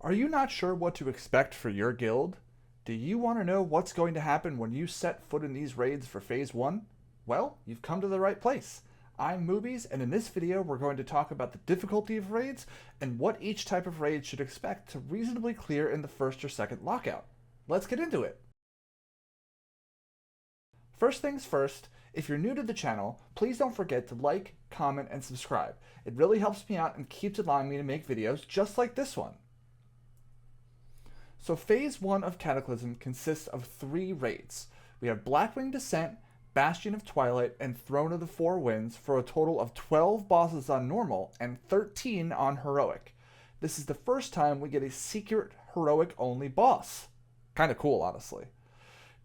Are you not sure what to expect for your guild? Do you want to know what's going to happen when you set foot in these raids for Phase 1? Well, you've come to the right place. I'm Movies, and in this video we're going to talk about the difficulty of raids and what each type of raid should expect to reasonably clear in the first or second lockout. Let's get into it! First things first, if you're new to the channel, please don't forget to like, comment, and subscribe. It really helps me out and keeps allowing me to make videos just like this one. So Phase 1 of Cataclysm consists of 3 raids. We have Blackwing Descent, Bastion of Twilight, and Throne of the Four Winds for a total of 12 bosses on normal and 13 on heroic. This is the first time we get a secret heroic only boss. Kinda cool, honestly.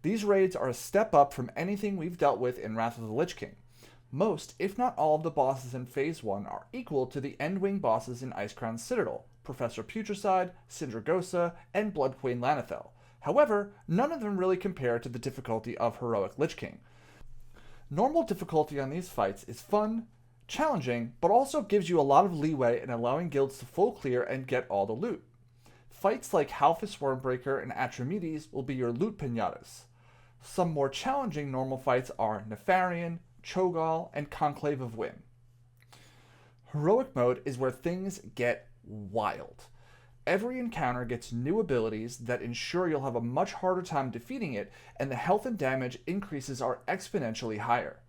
These raids are a step up from anything we've dealt with in Wrath of the Lich King. Most, if not all, of the bosses in Phase 1 are equal to the Endwing bosses in Icecrown Citadel, Professor Putricide, Sindragosa, and Blood Queen Lanethel. However, none of them really compare to the difficulty of Heroic Lich King. Normal difficulty on these fights is fun, challenging, but also gives you a lot of leeway in allowing guilds to full clear and get all the loot. Fights like Halphus Wormbreaker and Atramedes will be your loot pinatas. Some more challenging normal fights are Nefarian, Cho'Gall, and Conclave of Wind. Heroic mode is where things get wild. Every encounter gets new abilities that ensure you'll have a much harder time defeating it, and the health and damage increases are exponentially higher.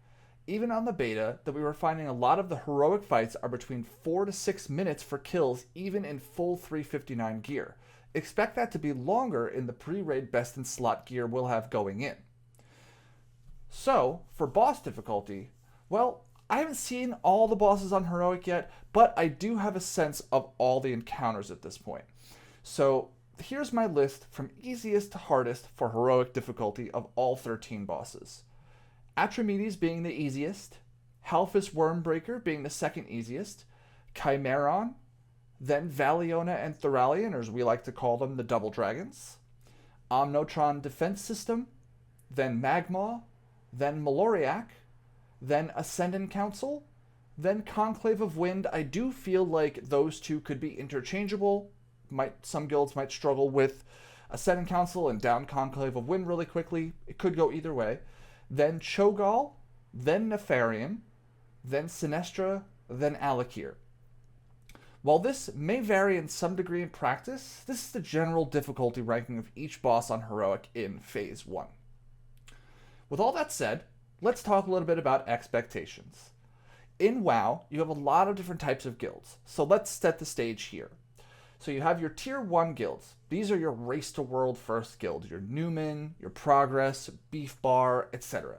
Even on the beta, that we were finding a lot of the heroic fights are between 4 to 6 minutes for kills even in full 359 gear. Expect that to be longer in the pre-raid best in slot gear we'll have going in. So, for boss difficulty, well, I haven't seen all the bosses on Heroic yet, but I do have a sense of all the encounters at this point. So, here's my list from easiest to hardest for Heroic difficulty of all 13 bosses. Atramedes being the easiest, Halphus Wormbreaker being the second easiest, Chimeron, then Valiona and Thoralion, or as we like to call them, the Double Dragons, Omnotron Defense System, then Magmaw, then Maloriak, then Ascendant Council, then Conclave of Wind. I do feel like those two could be interchangeable. Some guilds might struggle with Ascendant Council and down Conclave of Wind really quickly. It could go either way. Then Cho'Gall, then Nefarian, then Sinestra, then Alakir. While this may vary in some degree in practice, this is the general difficulty ranking of each boss on Heroic in Phase 1. With all that said, let's talk a little bit about expectations. In WoW, you have a lot of different types of guilds, so let's set the stage here. So you have your Tier 1 guilds. These are your Race to World first guild, your Newman, your Progress, Beef Bar, etc.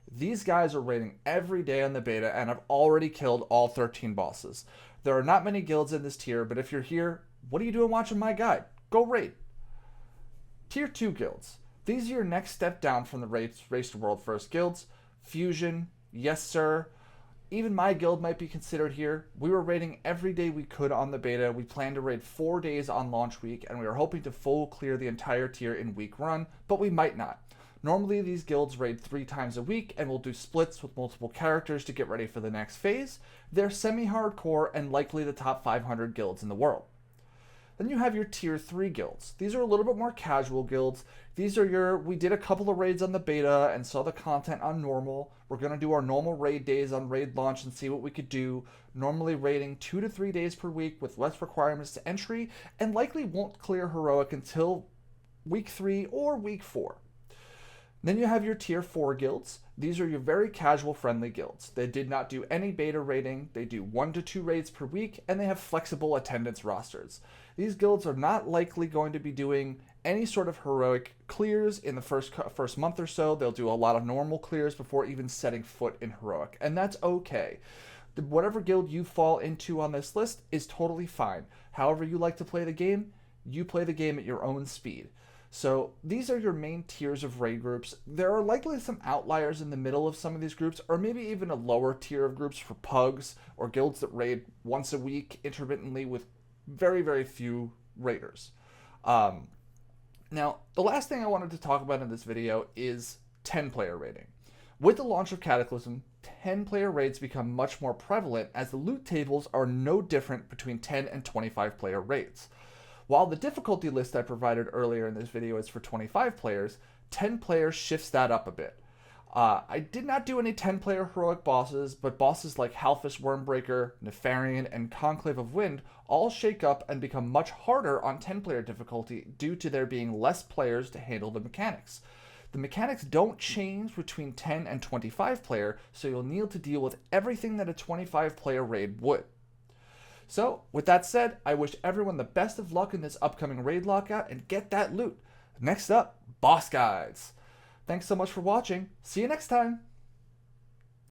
These guys are raiding every day on the beta and have already killed all 13 bosses. There are not many guilds in this tier, but if you're here, what are you doing watching my guide? Go raid. Tier 2 guilds. These are your next step down from the Race to World first guilds. Fusion, yes sir. Even my guild might be considered here. We were raiding every day we could on the beta. We planned to raid 4 days on launch week, and we were hoping to full clear the entire tier in week 1, but we might not. Normally these guilds raid 3 times a week, and we'll do splits with multiple characters to get ready for the next phase. They're semi-hardcore and likely the top 500 guilds in the world. Then you have your Tier 3 guilds. These are a little bit more casual guilds. These are we did a couple of raids on the beta and saw the content on normal. We're going to do our normal raid days on raid launch and see what we could do. Normally raiding 2 to 3 days per week with less requirements to entry, and likely won't clear Heroic until week 3 or week 4. Then you have your Tier 4 guilds. These are your very casual friendly guilds. They did not do any beta raiding. They do 1 to 2 raids per week, and they have flexible attendance rosters. These guilds are not likely going to be doing any sort of heroic clears in the first month or so. They'll do a lot of normal clears before even setting foot in heroic, and that's okay. Whatever guild you fall into on this list is totally fine. However you like to play the game, you play the game at your own speed. So these are your main tiers of raid groups. There are likely some outliers in the middle of some of these groups, or maybe even a lower tier of groups for pugs or guilds that raid once a week intermittently with very, very few raiders. Now, the last thing I wanted to talk about in this video is 10-player raiding. With the launch of Cataclysm, 10-player raids become much more prevalent as the loot tables are no different between 10 and 25-player raids. While the difficulty list I provided earlier in this video is for 25 players, 10 players shifts that up a bit. I did not do any 10-player heroic bosses, but bosses like Halfish Wormbreaker, Nefarian, and Conclave of Wind all shake up and become much harder on 10-player difficulty due to there being less players to handle the mechanics. The mechanics don't change between 10 and 25 player, so you'll need to deal with everything that a 25 player raid would. So, with that said, I wish everyone the best of luck in this upcoming raid lockout and get that loot. Next up, boss guides. Thanks so much for watching. See you next time.